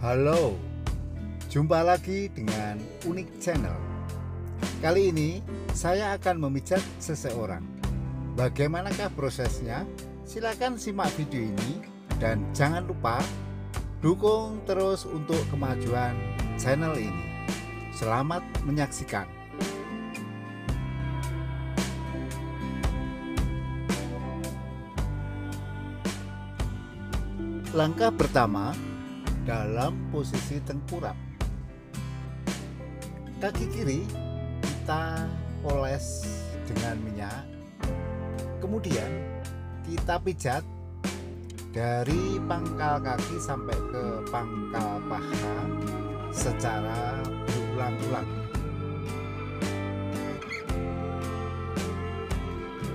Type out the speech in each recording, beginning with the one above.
Halo, jumpa lagi dengan Unik Channel. Kali ini saya akan memijat seseorang. Bagaimanakah prosesnya? Silakan simak video ini dan jangan lupa dukung terus untuk kemajuan channel ini. Selamat menyaksikan. Langkah pertama, dalam posisi tengkurap. Kaki kiri kita oles dengan minyak, kemudian kita pijat dari pangkal kaki sampai ke pangkal paha secara berulang-ulang.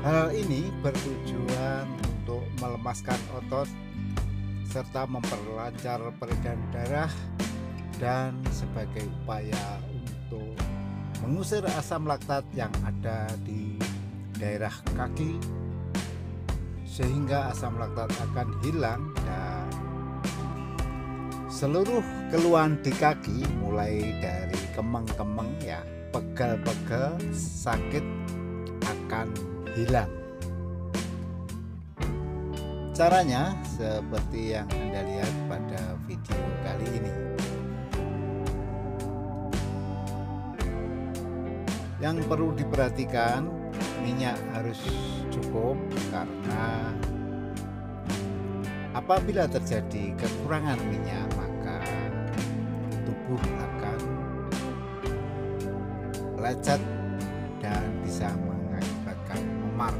Hal ini bertujuan untuk melemaskan otot serta memperlancar peredaran darah dan sebagai upaya untuk mengusir asam laktat yang ada di daerah kaki sehingga asam laktat akan hilang dan seluruh keluhan di kaki mulai dari kemeng-kemeng ya, pegal-pegal, sakit akan hilang. Caranya seperti yang Anda lihat pada video kali ini. Yang perlu diperhatikan, minyak harus cukup karena apabila terjadi kekurangan minyak maka tubuh akan lecet dan bisa mengakibatkan memar.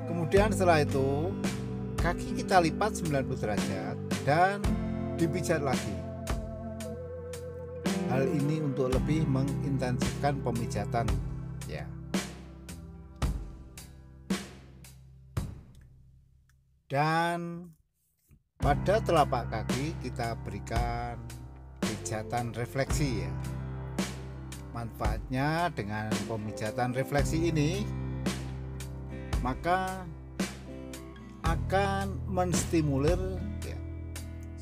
Kemudian setelah itu kaki kita lipat 90 derajat dan dipijat lagi. Hal ini untuk lebih mengintensifkan pemijatan ya. Dan pada telapak kaki kita berikan pijatan refleksi ya. Manfaatnya dengan pemijatan refleksi ini maka akan menstimulir ya,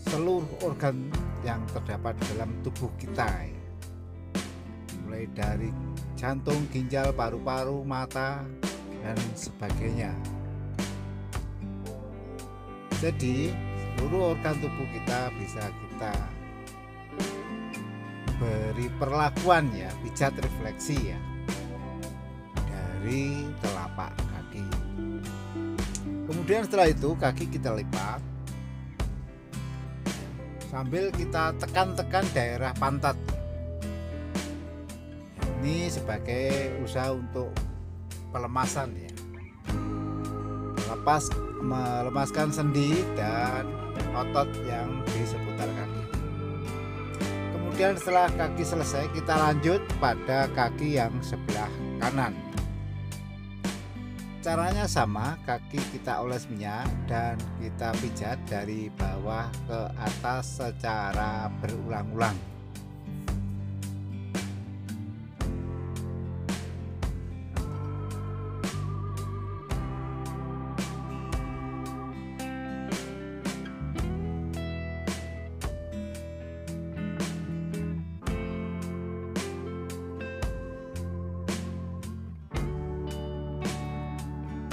seluruh organ yang terdapat dalam tubuh kita ya. Mulai dari jantung, ginjal, paru-paru, mata dan sebagainya. Jadi seluruh organ tubuh kita bisa kita beri perlakuan ya, pijat refleksi ya, dari telapak kaki. Kemudian setelah itu kaki kita lipat sambil kita tekan-tekan daerah pantat. Ini sebagai usaha untuk pelemasan ya. Melemaskan sendi dan otot yang di seputar kaki. Kemudian setelah kaki selesai kita lanjut pada kaki yang sebelah kanan. Caranya sama, kaki kita oles minyak dan kita pijat dari bawah ke atas secara berulang-ulang.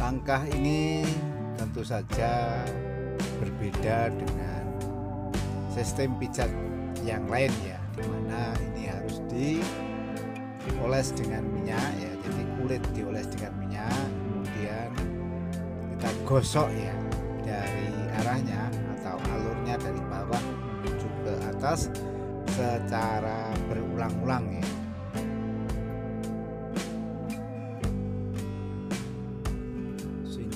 Langkah ini tentu saja berbeda dengan sistem pijat yang lain ya, dimana ini harus dioles dengan minyak ya, jadi kulit dioles dengan minyak, kemudian kita gosok ya dari arahnya atau alurnya dari bawah menuju ke atas secara berulang-ulang ya.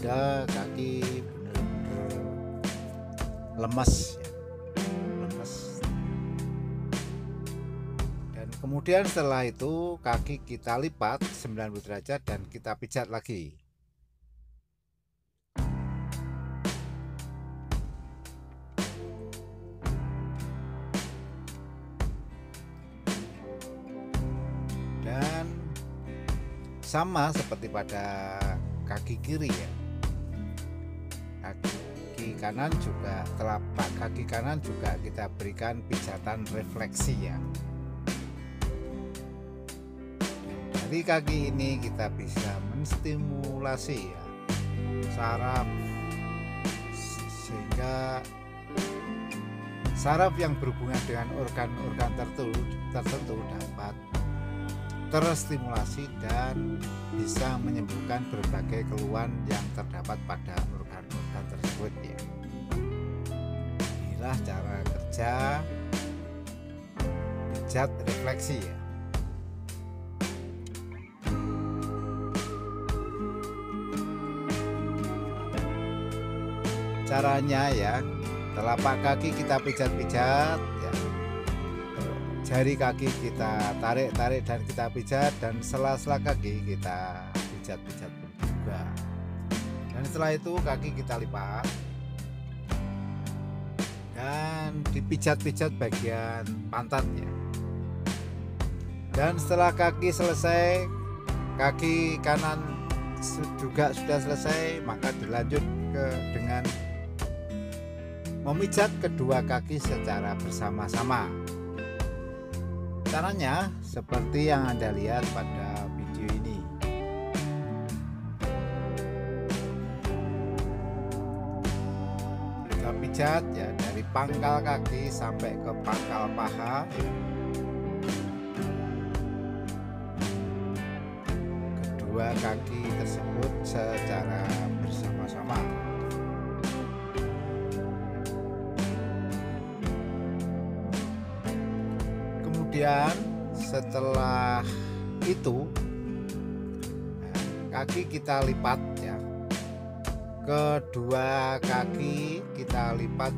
Kaki benar-benar lemas ya. Lemas. Dan kemudian setelah itu kaki kita lipat 90 derajat dan kita pijat lagi. Dan sama seperti pada kaki kiri ya. Kaki kanan juga, telapak kaki kanan juga kita berikan pijatan refleksi ya. Dari kaki ini kita bisa menstimulasi ya saraf, sehingga saraf yang berhubungan dengan organ-organ tertentu dapat terstimulasi dan bisa menyembuhkan berbagai keluhan yang terdapat pada organ-organ tersebut ya. Inilah cara kerja pijat refleksi ya. Caranya ya, telapak kaki kita pijat-pijat ya. Jari kaki kita tarik-tarik dan kita pijat, dan sela-sela kaki kita pijat-pijat juga. Dan setelah itu kaki kita lipat dan dipijat-pijat bagian pantatnya. Dan setelah kaki selesai, kaki kanan juga sudah selesai, maka dilanjut dengan memijat kedua kaki secara bersama-sama. Caranya seperti yang Anda lihat pada video ini. Kita pijat ya dari pangkal kaki sampai ke pangkal paha ya. Kedua kaki tersebut secara bersama-sama. Kemudian setelah itu kaki kita lipat ya, kedua kaki kita lipat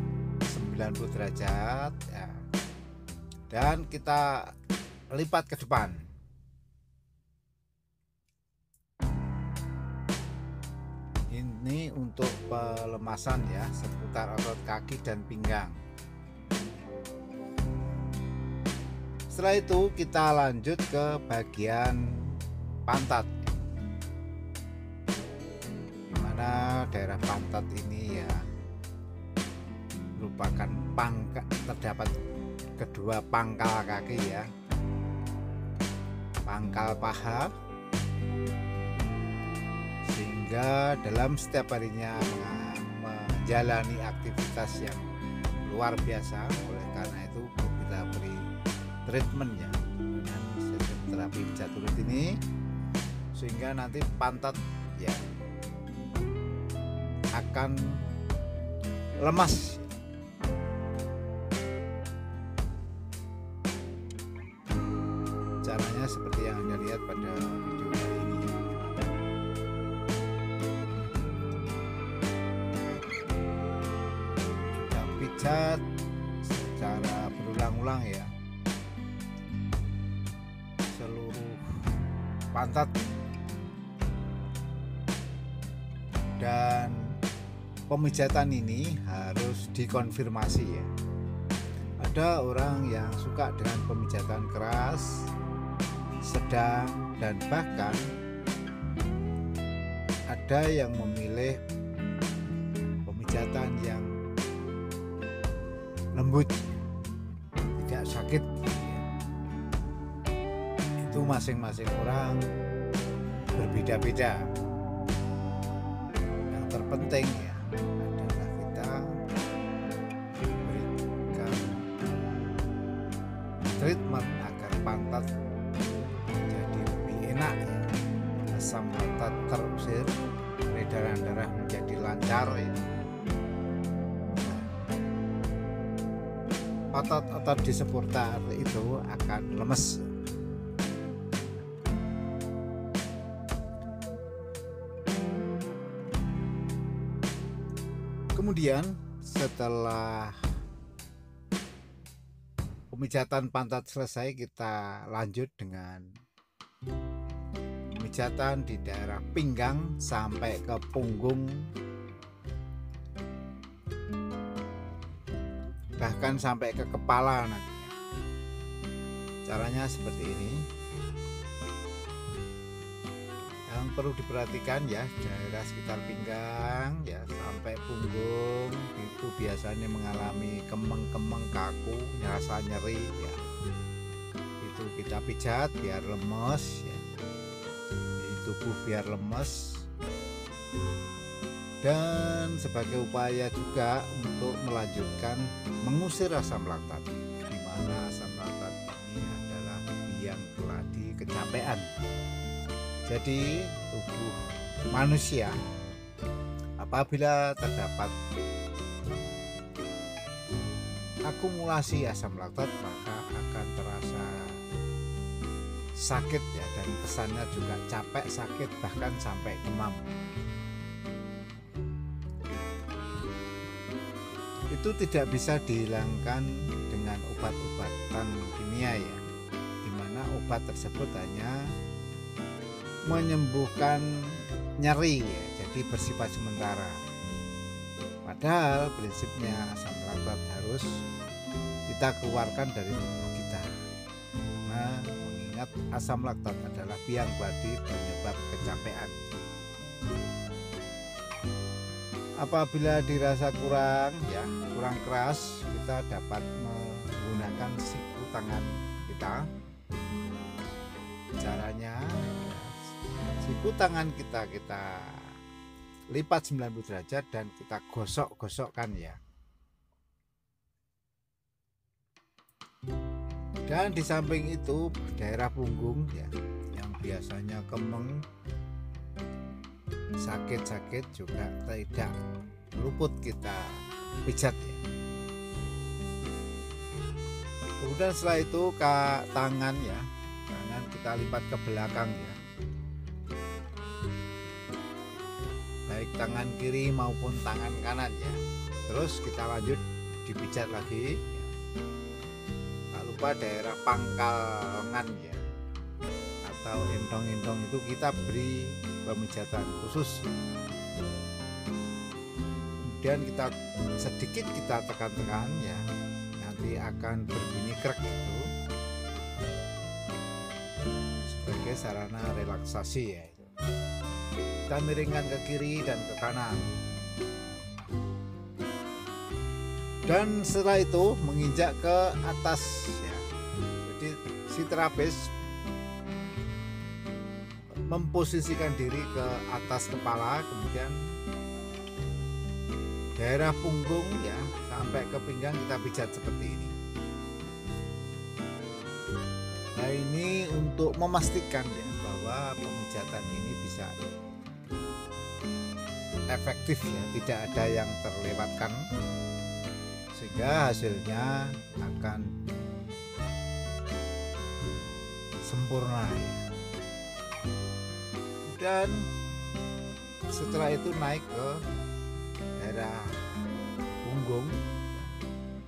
90 derajat ya, dan kita lipat ke depan. Ini untuk pelemasan ya seputar otot kaki dan pinggang. Setelah itu kita lanjut ke bagian pantat, dimana daerah pantat ini ya merupakan terdapat kedua pangkal kaki ya, pangkal paha, sehingga dalam setiap harinya menjalani aktivitas yang luar biasa. Oleh karena itu kita beri treatment ya dengan sistem terapi pijat urut ini, sehingga nanti pantat ya akan lemas. Caranya seperti yang Anda lihat pada video kali ini. Kita pijat secara berulang-ulang ya seluruh pantat, dan pemijatan ini harus dikonfirmasi ya. Ada orang yang suka dengan pemijatan keras, sedang, dan bahkan ada yang memilih pemijatan yang lembut, tidak sakit. Itu masing-masing orang berbeda-beda. Yang terpenting ya adalah kita berikan treatment agar pantat menjadi lebih enak ya. Asam pantat terusir, peredaran darah menjadi lancar ya. Otot-otot di seputar itu akan lemes. Kemudian setelah pemijatan pantat selesai, kita lanjut dengan pemijatan di daerah pinggang sampai ke punggung, bahkan sampai ke kepala nantinya. Caranya seperti ini. Yang perlu diperhatikan ya, daerah sekitar pinggang ya sampai punggung itu biasanya mengalami kemeng-kemeng kaku, rasa nyeri ya. Itu kita pijat biar lemes ya. Di tubuh biar lemes. Dan sebagai upaya juga untuk melanjutkan mengusir asam laktat, di mana asam laktat ini adalah biang keladi kecapean. Jadi tubuh manusia apabila terdapat akumulasi asam laktat maka akan terasa sakit ya, dan kesannya juga capek, sakit, bahkan sampai demam. Itu tidak bisa dihilangkan dengan obat-obatan kimia ya, dimana obat tersebut hanya menyembuhkan nyeri ya, jadi bersifat sementara. Padahal prinsipnya asam laktat harus kita keluarkan dari tubuh kita, karena mengingat asam laktat adalah biang keladi penyebab kecapean. Apabila dirasa kurang keras, kita dapat menggunakan siku tangan kita. Caranya, siku tangan kita lipat 90 derajat dan kita gosok-gosokkan ya. Dan di samping itu daerah punggung ya, yang biasanya kemeng, sakit-sakit juga tidak luput kita pijat ya. Kemudian setelah itu ke tangan ya, tangan kita lipat ke belakang ya, baik tangan kiri maupun tangan kanan ya. Terus kita lanjut dipijat lagi ya. Tak lupa daerah pangkal lengan ya, atau endong-endong itu kita beri pemijatan khusus. Kemudian kita sedikit kita tekan-tekan ya, nanti akan berbunyi krek itu sebagai sarana relaksasi ya. Kita miringkan ke kiri dan ke kanan, dan setelah itu menginjak ke atas ya. Jadi si terapis memposisikan diri ke atas kepala, kemudian daerah punggung ya sampai ke pinggang kita pijat seperti ini. Nah, ini untuk memastikan ya bahwa pemijatan ini bisa efektif ya, tidak ada yang terlewatkan, sehingga hasilnya akan sempurna ya. Dan setelah itu naik ke daerah punggung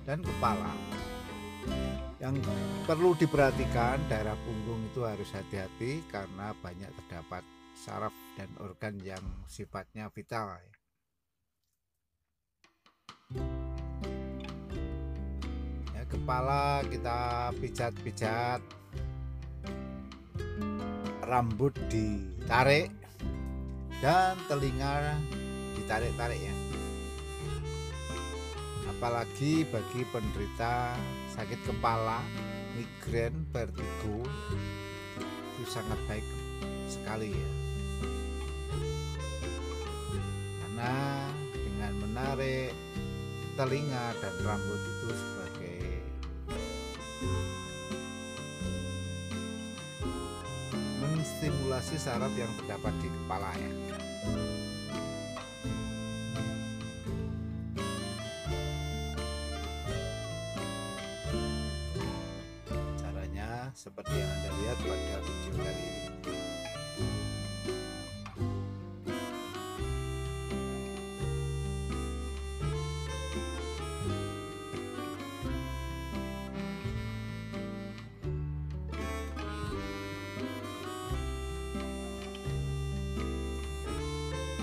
dan kepala. Yang perlu diperhatikan, daerah punggung itu harus hati-hati karena banyak terdapat saraf dan organ yang sifatnya vital ya. Ya, kepala kita pijat-pijat, rambut ditarik, dan telinga ditarik-tarik ya. Apalagi bagi penderita sakit kepala, migrain, vertigo, itu sangat baik sekali ya. Karena dengan menarik telinga dan rambut itu sebagai menstimulasi saraf yang terdapat di kepala ya. Caranya seperti yang Anda lihat pada video kali ini.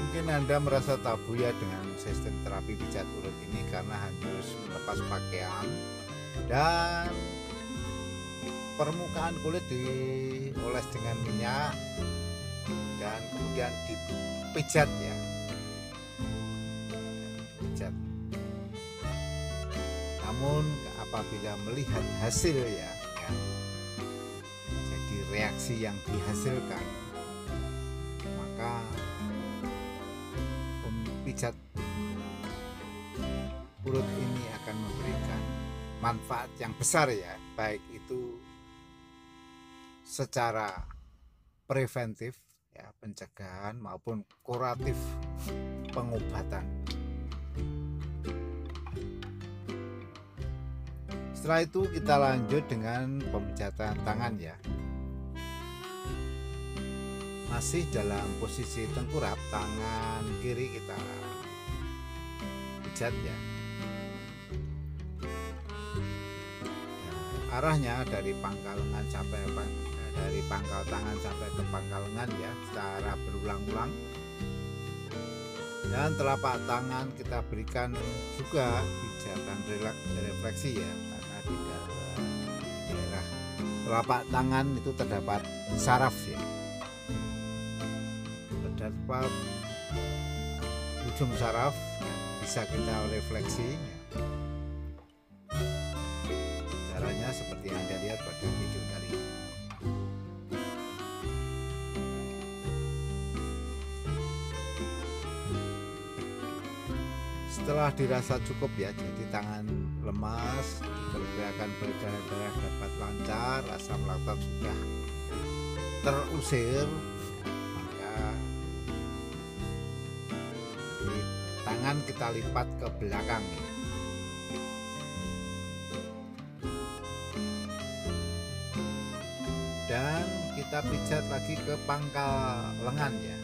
Mungkin Anda merasa tabu ya dengan sistem terapi pijat urat ini karena harus melepas pakaian dan permukaan kulit dioles dengan minyak dan kemudian dipijat ya, pijat. Namun apabila melihat hasil ya, jadi reaksi yang dihasilkan, maka pijat urut ini akan memberikan manfaat yang besar ya, baik itu secara preventif ya, pencegahan, maupun kuratif, pengobatan. Setelah itu kita lanjut dengan pemijatan tangan ya. Masih dalam posisi tengkurap, tangan kiri kita pijat ya. Arahnya dari pangkal lengan sampai dari pangkal tangan sampai ke pangkal lengan ya, secara berulang-ulang. Dan telapak tangan kita berikan juga pijatan refleksi ya, karena di daerah telapak tangan itu terdapat saraf ya. Terdapat ujung saraf ya, bisa kita refleksi ya. Caranya seperti yang Anda lihat pada video kali ini. Setelah dirasa cukup ya, jadi tangan lemas, pergerakan berdarah dapat lancar, asam laktat sudah terusir, maka tangan kita lipat ke belakang ya. Dan kita pijat lagi ke pangkal lengan ya,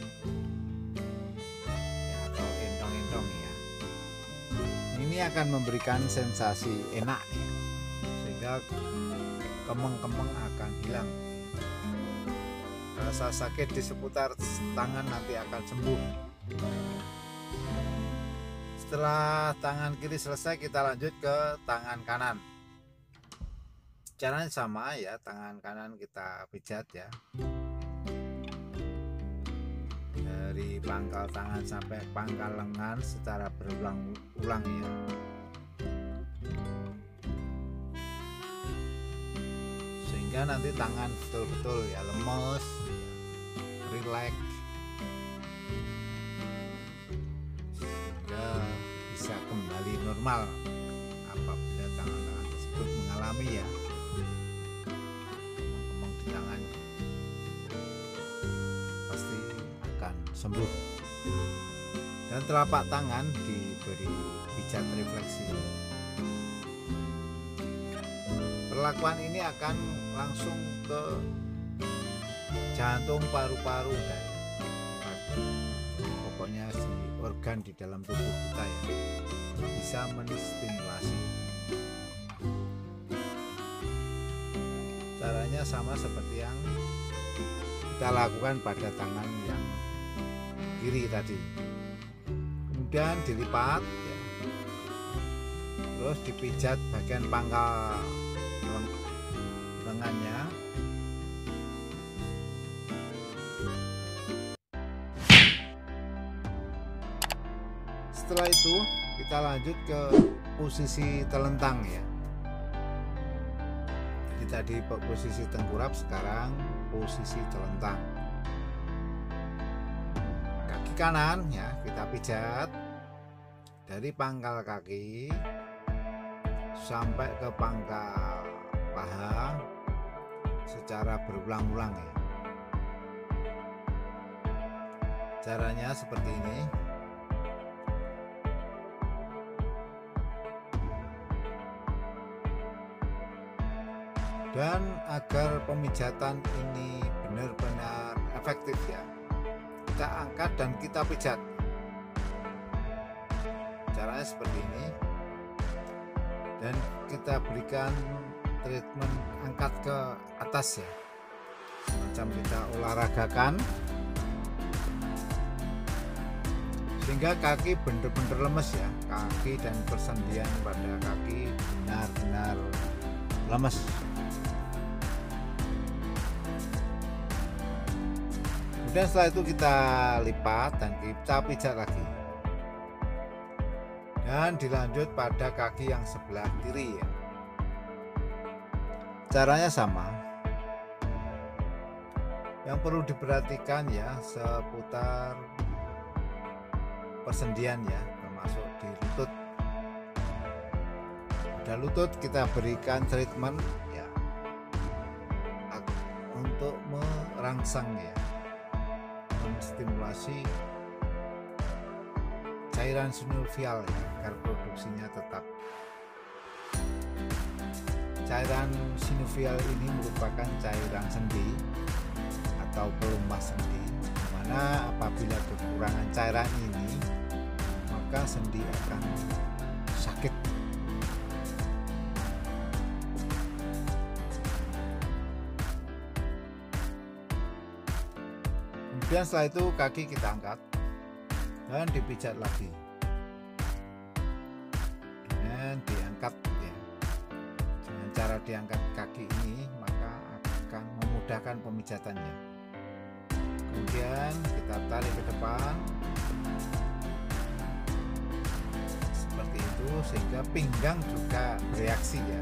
atau endong-endong ya. Ini akan memberikan sensasi enak ya, sehingga kemeng-kemeng akan hilang. Rasa sakit di seputar tangan nanti akan sembuh. Setelah tangan kiri selesai, kita lanjut ke tangan kanan. Caranya sama ya, tangan kanan kita pijat ya, dari pangkal tangan sampai pangkal lengan secara berulang-ulang ya. Sehingga nanti tangan betul-betul ya lemes, rileks, sehingga bisa kembali normal apabila tangan-tangan tersebut mengalami ya tangan, pasti akan sembuh. Dan telapak tangan diberi pijat refleksi. Perlakuan ini akan langsung ke jantung, paru-paru, dan pokoknya si organ di dalam tubuh kita ya, bisa menstimulasi. Caranya sama seperti yang kita lakukan pada tangan yang kiri tadi. Kemudian dilipat ya, terus dipijat bagian pangkal lengannya. Setelah itu kita lanjut ke posisi telentang ya. Tadi posisi tengkurap, sekarang posisi telentang. Kaki kanan ya kita pijat dari pangkal kaki sampai ke pangkal paha secara berulang-ulang ya. Caranya seperti ini. Dan agar pemijatan ini benar-benar efektif ya, kita angkat dan kita pijat. Caranya seperti ini. Dan kita berikan treatment angkat ke atas ya, semacam kita olahragakan, sehingga kaki benar-benar lemes ya, kaki dan persendian pada kaki benar-benar lemes. Kemudian setelah itu kita lipat dan kita pijat lagi. Dan dilanjut pada kaki yang sebelah kiri ya. Caranya sama. Yang perlu diperhatikan ya seputar persendian ya, termasuk di lutut. Pada lutut kita berikan treatment ya untuk merangsang ya, menstimulasi cairan sinovial ya, agar produksinya tetap. Cairan sinovial ini merupakan cairan sendi atau pelumas sendi, di mana apabila kekurangan cairan ini maka sendi akan sakit. Kemudian setelah itu kaki kita angkat dan dipijat lagi dengan diangkat ya. Dengan cara diangkat kaki ini maka akan memudahkan pemijatannya. Kemudian kita tarik ke depan seperti itu sehingga pinggang juga bereaksi ya.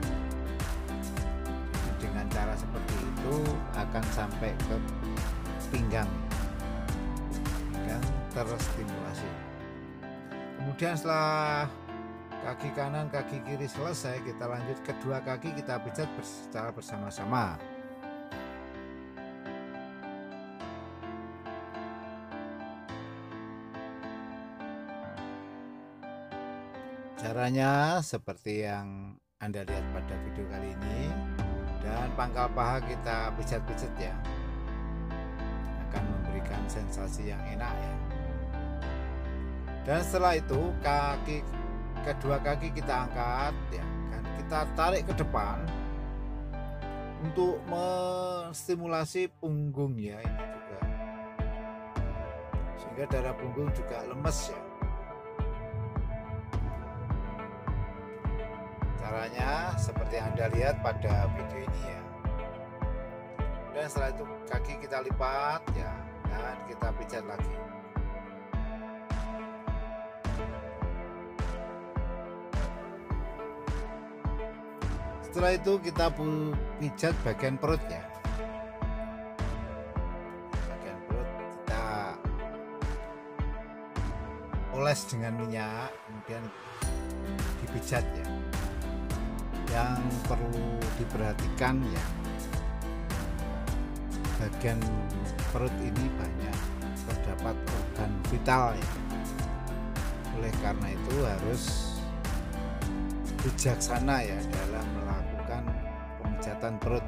Jadi dengan cara seperti itu akan sampai ke pinggang terstimulasi. Kemudian setelah kaki kanan kaki kiri selesai, kita lanjut kedua kaki kita pijat secara bersama-sama. Caranya seperti yang Anda lihat pada video kali ini, dan pangkal paha kita pijat-pijat ya, akan memberikan sensasi yang enak ya. Dan setelah itu kedua kaki kita angkat ya, dan kita tarik ke depan untuk menstimulasi punggung ya, ini juga sehingga darah punggung juga lemes ya. Caranya seperti yang Anda lihat pada video ini ya. Dan setelah itu kaki kita lipat ya, dan kita pijat lagi. Setelah itu kita pijat bagian perut ya. Bagian perut kita oles dengan minyak, kemudian dipijat ya. Yang perlu diperhatikan ya, bagian perut ini banyak terdapat organ vital ya. Oleh karena itu harus bijaksana ya dalam melakukan pemijatan perut.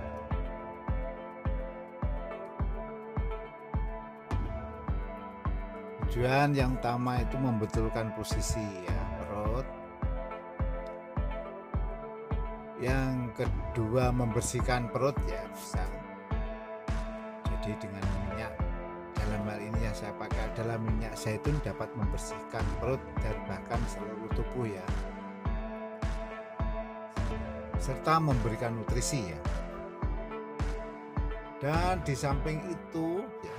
Tujuan yang utama itu membetulkan posisi ya perut. Yang kedua membersihkan perut ya bisa. Jadi dengan minyak, dalam hal ini yang saya pakai adalah minyak zaitun, dapat membersihkan perut dan bahkan seluruh tubuh ya, serta memberikan nutrisi ya. Dan di samping itu ya,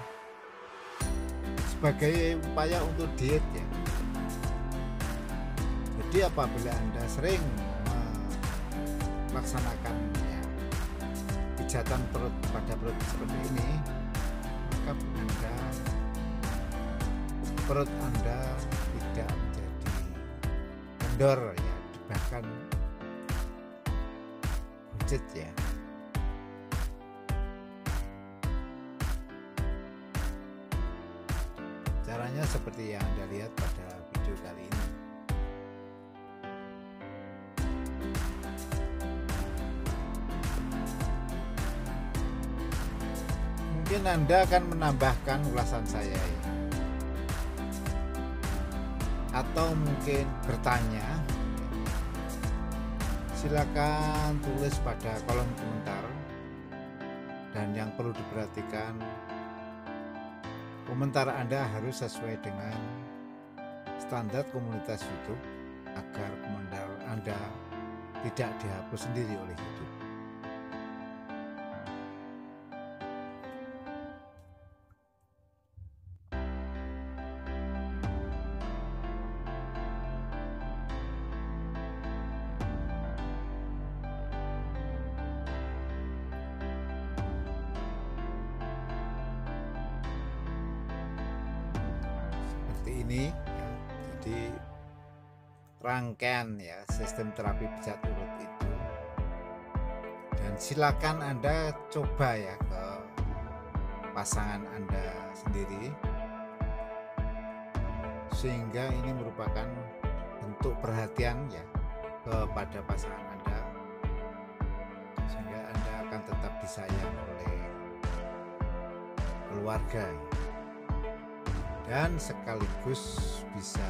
sebagai upaya untuk diet ya, jadi apabila Anda sering melaksanakan ya, pijatan perut pada perut seperti ini, maka perut Anda tidak menjadi kendor ya, bahkan buncit ya. Caranya seperti yang Anda lihat pada video kali ini. Mungkin Anda akan menambahkan ulasan saya ya, atau mungkin bertanya, silakan tulis pada kolom komentar. Dan yang perlu diperhatikan, komentar Anda harus sesuai dengan standar komunitas YouTube agar komentar Anda tidak dihapus sendiri oleh YouTube. ini ya. Jadi rangkaian ya sistem terapi pijat urut itu, dan silakan Anda coba ya ke pasangan Anda sendiri, sehingga ini merupakan bentuk perhatian ya kepada pasangan Anda, sehingga Anda akan tetap disayang oleh keluarga ya. Dan sekaligus bisa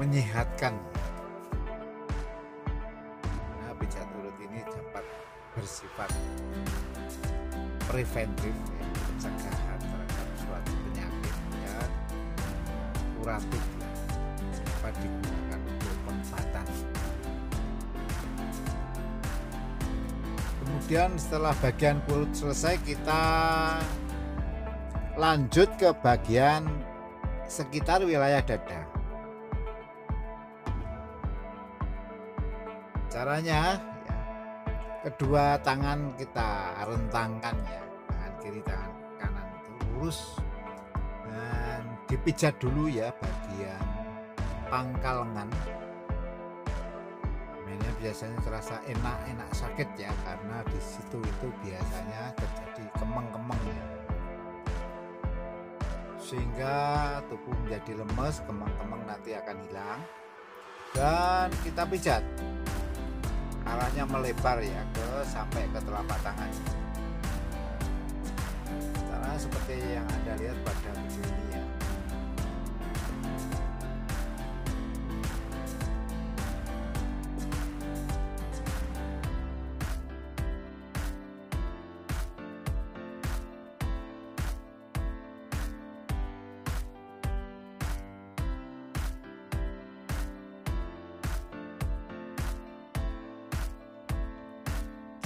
menyehatkan. Nah, pijat urut ini dapat bersifat preventif ya, pencegahan terhadap suatu penyakit dan kuratif ya, dapat digunakan untuk pengobatan. Kemudian setelah bagian kulit selesai, kita lanjut ke bagian sekitar wilayah dada. Caranya ya, kedua tangan kita rentangkan ya, tangan kiri tangan kanan itu lurus, dan dipijat dulu ya bagian pangkal lengan. Ini biasanya terasa enak sakit ya, karena di situ itu biasanya terjadi kemeng-kemeng ya, sehingga tubuh menjadi lemes, kemeng-kemeng nanti akan hilang. Dan kita pijat, arahnya melebar ya sampai ke telapak tangan. Karena seperti yang Anda lihat pada video ini ya.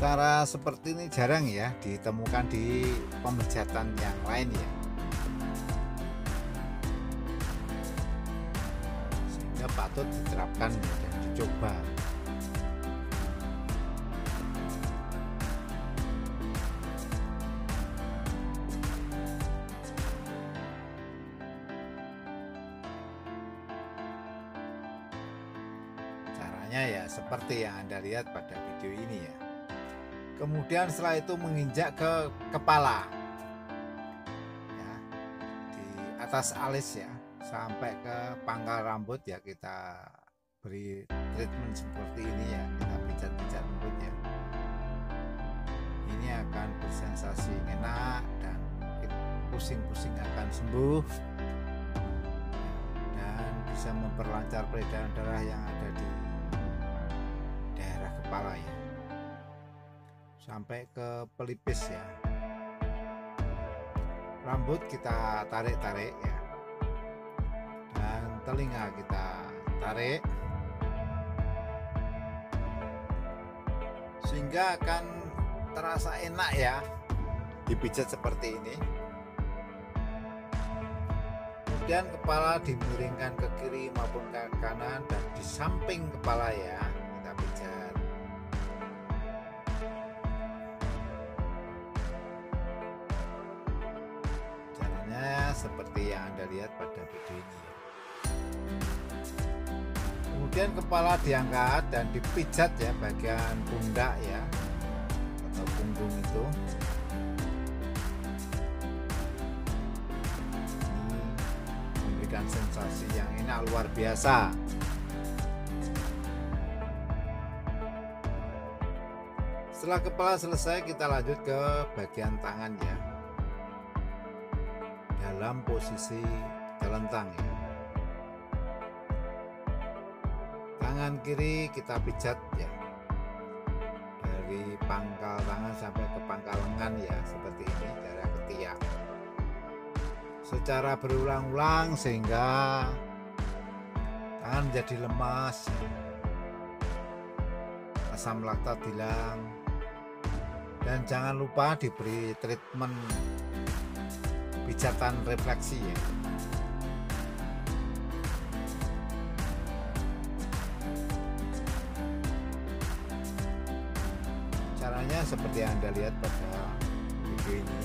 Cara seperti ini jarang ya ditemukan di pemijatan yang lain ya, sehingga patut diterapkan dan dicoba. Caranya ya seperti yang Anda lihat pada video ini ya. Kemudian setelah itu menginjak ke kepala ya, di atas alis ya, sampai ke pangkal rambut ya, kita beri treatment seperti ini ya, kita pijat-pijat rambutnya. Ini akan bersensasi enak dan pusing-pusing akan sembuh, dan bisa memperlancar peredaran darah yang ada di daerah kepala ya, sampai ke pelipis ya. Rambut kita tarik-tarik ya, dan telinga kita tarik, sehingga akan terasa enak ya dipijat seperti ini. Kemudian kepala dimiringkan ke kiri maupun ke kanan, dan di samping kepala ya kita pijat. Seperti yang Anda lihat pada video ini ya. Kemudian kepala diangkat dan dipijat ya bagian pundak ya, atau punggung itu. Ini memberikan sensasi yang enak luar biasa. Setelah kepala selesai, kita lanjut ke bagian tangan ya, dalam posisi telentang ya. Tangan kiri kita pijat ya, dari pangkal tangan sampai ke pangkal lengan ya, seperti ini, daerah ketiak, secara berulang-ulang sehingga tangan menjadi lemas ya. Asam laktat hilang, dan jangan lupa diberi treatment pijatan refleksi ya. Caranya seperti yang Anda lihat pada video ini.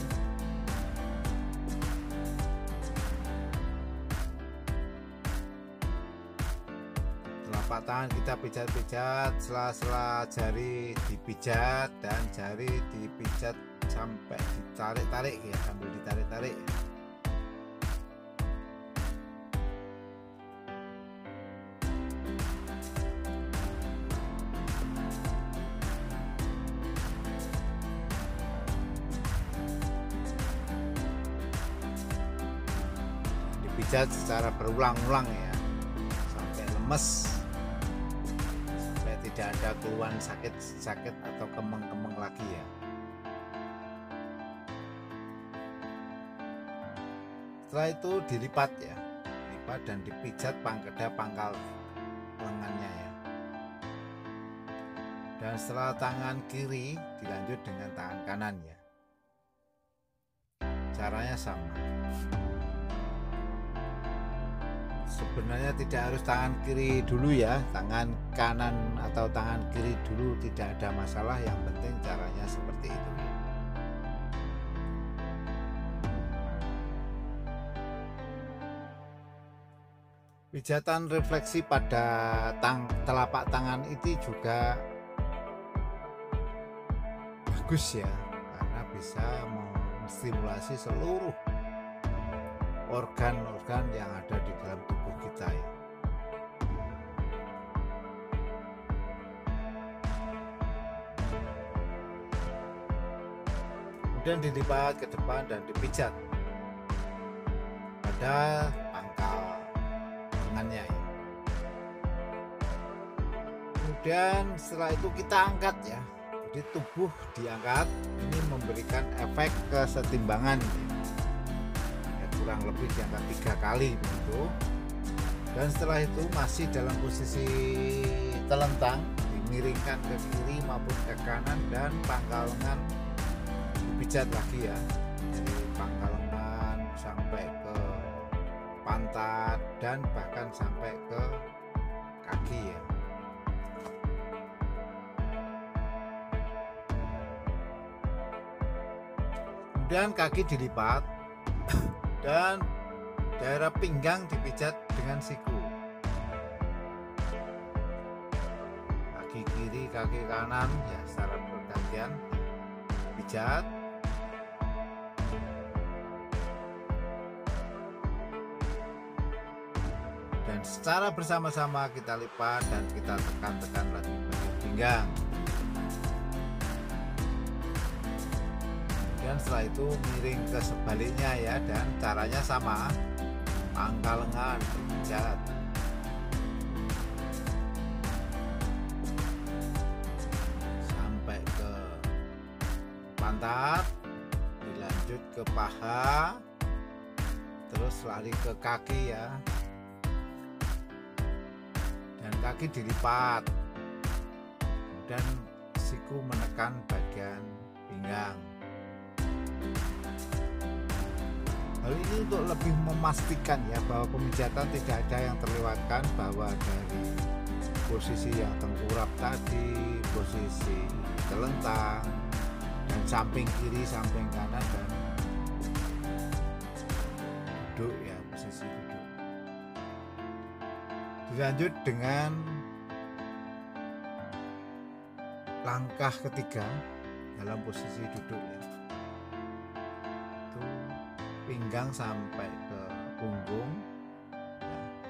tangan kita pijat-pijat, sela-sela jari dipijat dan jari dipijat sampai ditarik-tarik ya, sambil ditarik-tarik. Dipijat secara berulang-ulang ya, sampai lemes, sampai tidak ada keluhan sakit-sakit atau kemeng-kemeng lagi ya. Setelah itu dilipat ya, lipat dan dipijat pangkal lengannya ya. Dan setelah tangan kiri dilanjut dengan tangan kanan ya. Caranya sama. Sebenarnya tidak harus tangan kiri dulu ya, tangan kanan atau tangan kiri dulu tidak ada masalah, yang penting caranya seperti itu ya. Pijatan refleksi pada telapak tangan itu juga bagus ya, karena bisa menstimulasi seluruh organ-organ yang ada di dalam tubuh kita ya. Kemudian dilipat ke depan dan dipijat pada pangkal lengannya ya. Kemudian setelah itu kita angkat ya. Jadi tubuh diangkat, ini memberikan efek kesetimbangan ya, kurang lebih diangkat 3 kali begitu. Dan setelah itu masih dalam posisi telentang, dimiringkan ke kiri maupun ke kanan, dan pangkal lengan dipijat lagi ya, dari pangkal lengan sampai ke pantat dan bahkan sampai ke kaki ya. Kemudian kaki dilipat dan daerah pinggang dipijat dengan siku. Kaki kiri, kaki kanan ya secara bergantian pijat. Dan secara bersama-sama kita lipat dan kita tekan-tekan lagi bagian pinggang. Dan setelah itu miring ke sebaliknya ya, dan caranya sama, pangkal lengan dipijat, sampai ke pantat, dilanjut ke paha, terus lari ke kaki ya, dan kaki dilipat, dan siku menekan bagian pinggang. Hal ini untuk lebih memastikan ya bahwa pemijatan tidak ada yang terlewatkan, bahwa dari posisi yang tengkurap tadi, posisi telentang, dan samping kiri, samping kanan, dan duduk ya, posisi duduk. Dilanjut dengan langkah ketiga dalam posisi duduk ya. Pinggang sampai ke punggung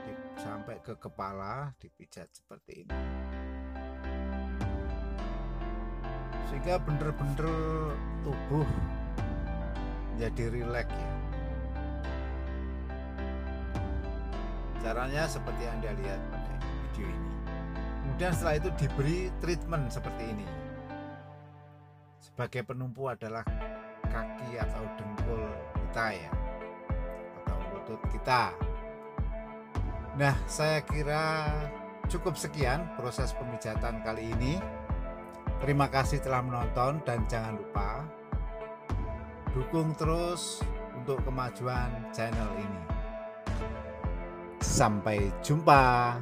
ya, sampai ke kepala dipijat seperti ini, sehingga bener-bener tubuh menjadi rileks ya. Caranya seperti yang Anda lihat pada video ini. Kemudian setelah itu diberi treatment seperti ini. Sebagai penumpu adalah kaki atau dengkul kita ya, atau lutut kita. Nah, saya kira cukup sekian proses pemijatan kali ini. Terima kasih telah menonton, dan jangan lupa dukung terus untuk kemajuan channel ini. Sampai jumpa.